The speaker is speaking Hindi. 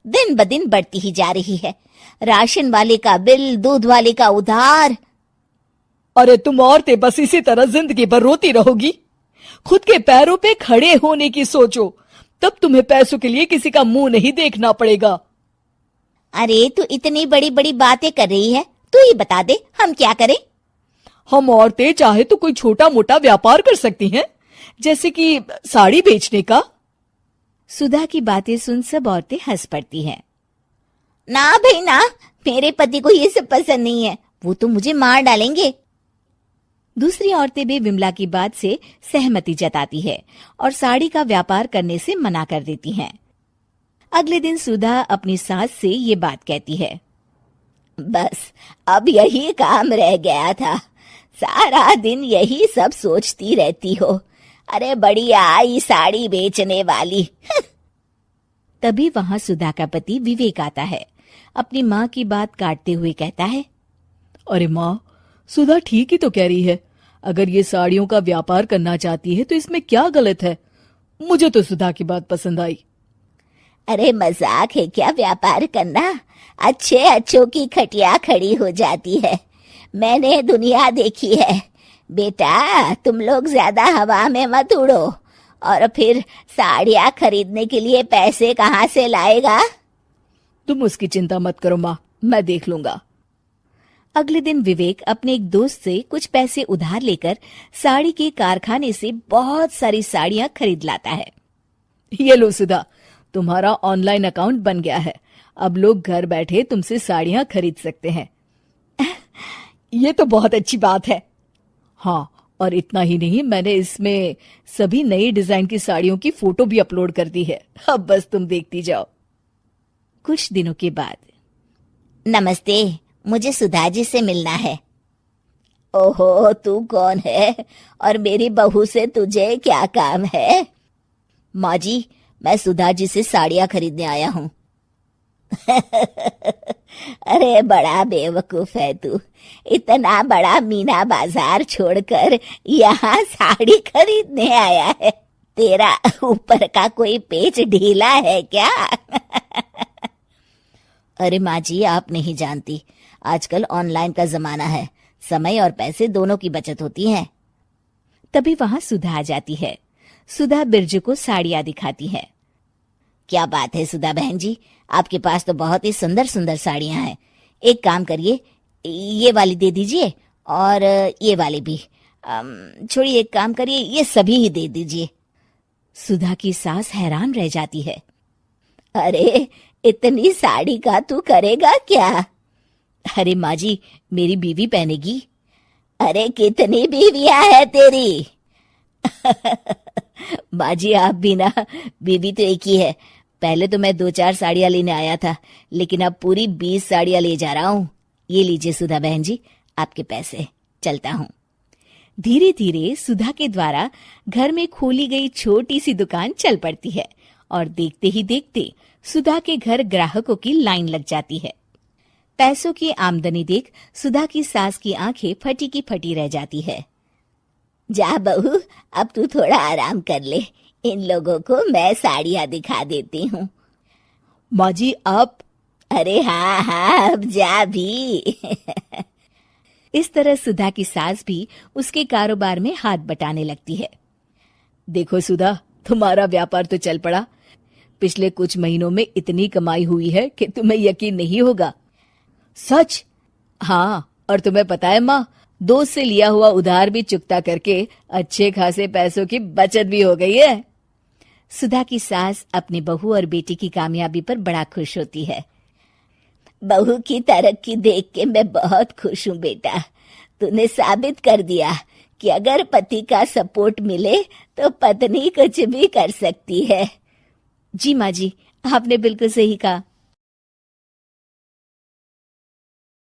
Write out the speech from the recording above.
दिन ब दिन बढ़ती ही जा रही है। राशन वाले का बिल, दूध वाले का उधार। अरे तुम औरतें बस इसी तरह जिंदगी भर रोती रहोगी। खुद के पैरों पे खड़े होने की सोचो, तब तुम्हें पैसों के लिए किसी का मुंह नहीं देखना पड़ेगा। अरे तू इतनी बड़ी बड़ी बातें कर रही है, तू ही बता दे हम क्या करें। हम औरतें चाहे तो कोई छोटा मोटा व्यापार कर सकती हैं, जैसे कि साड़ी बेचने का। सुधा की बातें सुन सब औरतें हंस पड़ती हैं। ना भाई ना, मेरे पति को ये सब पसंद नहीं है, वो तो मुझे मार डालेंगे। दूसरी औरतें भी विमला की बात से सहमति जताती है और साड़ी का व्यापार करने से मना कर देती हैं। अगले दिन सुधा अपनी सास से ये बात कहती है। बस अब यही काम रह गया था, सारा दिन यही सब सोचती रहती हो। अरे बढ़िया आई साड़ी बेचने वाली। तभी वहां सुधा का पति विवेक आता है। अपनी माँ की बात काटते हुए कहता है, अरे माँ, सुधा ठीक ही तो कह रही है। अगर ये साड़ियों का व्यापार करना चाहती है तो इसमें क्या गलत है। मुझे तो सुधा की बात पसंद आई। अरे मजाक है क्या व्यापार करना? अच्छे अच्छों की खटिया खड़ी हो जाती है। मैंने दुनिया देखी है। बेटा तुम लोग ज्यादा हवा में मत उड़ो, और फिर साड़ियाँ खरीदने के लिए पैसे कहाँ से लाएगा? तुम उसकी चिंता मत करो माँ, मैं देख लूंगा। अगले दिन विवेक अपने एक दोस्त से कुछ पैसे उधार लेकर साड़ी के कारखाने से बहुत सारी साड़ियाँ खरीद लाता है। ये लो सुधा, तुम्हारा ऑनलाइन अकाउंट बन गया है। अब लोग घर बैठे तुमसे साड़ियाँ खरीद सकते हैं। ये तो बहुत अच्छी बात है। हाँ, और इतना ही नहीं, मैंने इसमें सभी नई डिजाइन की साड़ियों की फोटो भी अपलोड कर दी है। अब बस तुम देखती जाओ। कुछ दिनों के बाद, नमस्ते, मुझे सुधा जी से मिलना है। ओहो, तू कौन है और मेरी बहू से तुझे क्या काम है? माँ जी, मैं सुधा जी से साड़ियाँ खरीदने आया हूँ। अरे बड़ा बेवकूफ है तू, इतना बड़ा मीना बाजार छोड़कर यहाँ साड़ी खरीदने आया है। तेरा ऊपर का कोई पेच ढीला है क्या? अरे माँ जी, आप नहीं जानती, आजकल ऑनलाइन का जमाना है, समय और पैसे दोनों की बचत होती है। तभी वहां सुधा आ जाती है। सुधा बिरजू को साड़ियाँ दिखाती है। क्या बात है सुधा बहन जी, आपके पास तो बहुत ही सुंदर सुंदर साड़ियाँ हैं। एक काम करिए, ये वाली दे दीजिए और ये वाली भी। छोड़िए, एक काम करिए, ये सभी ही दे दीजिए। सुधा की सास हैरान रह जाती है। अरे इतनी साड़ी का तू करेगा क्या? अरे माँ जी, मेरी बीवी पहनेगी। अरे कितनी बीवियां है तेरी? माँ जी आप भी ना, बीवी तो एक ही है। पहले तो मैं 2-4 साड़ियाँ लेने आया था, लेकिन अब पूरी 20 साड़ियाँ ले जा रहा हूँ। ये लीजिए सुधा बहन जी, आपके पैसे, चलता हूँ। धीरे धीरे सुधा के द्वारा घर में खोली गई छोटी सी दुकान चल पड़ती है और देखते ही देखते सुधा के घर ग्राहकों की लाइन लग जाती है। पैसों की आमदनी देख सुधा की सास की आंखें फटी की फटी रह जाती है। जा बहू, अब तू थोड़ा आराम कर ले, इन लोगों को मैं साड़ियाँ दिखा देती हूँ। माँ जी आप? अरे हाँ हाँ, अब जा भी। इस तरह सुधा की सास भी उसके कारोबार में हाथ बटाने लगती है। देखो सुधा, तुम्हारा व्यापार तो चल पड़ा। पिछले कुछ महीनों में इतनी कमाई हुई है कि तुम्हें यकीन नहीं होगा। सच? हाँ, और तुम्हें पता है माँ, दोस्त से लिया हुआ उधार भी चुकता करके अच्छे खासे पैसों की बचत भी हो गई है। सुधा की सास अपनी बहू और बेटी की कामयाबी पर बड़ा खुश होती है। बहू की तरक्की देख के मैं बहुत खुश हूँ बेटा। तूने साबित कर दिया कि अगर पति का सपोर्ट मिले तो पत्नी कुछ भी कर सकती है। जी माँ जी, आपने बिल्कुल सही कहा।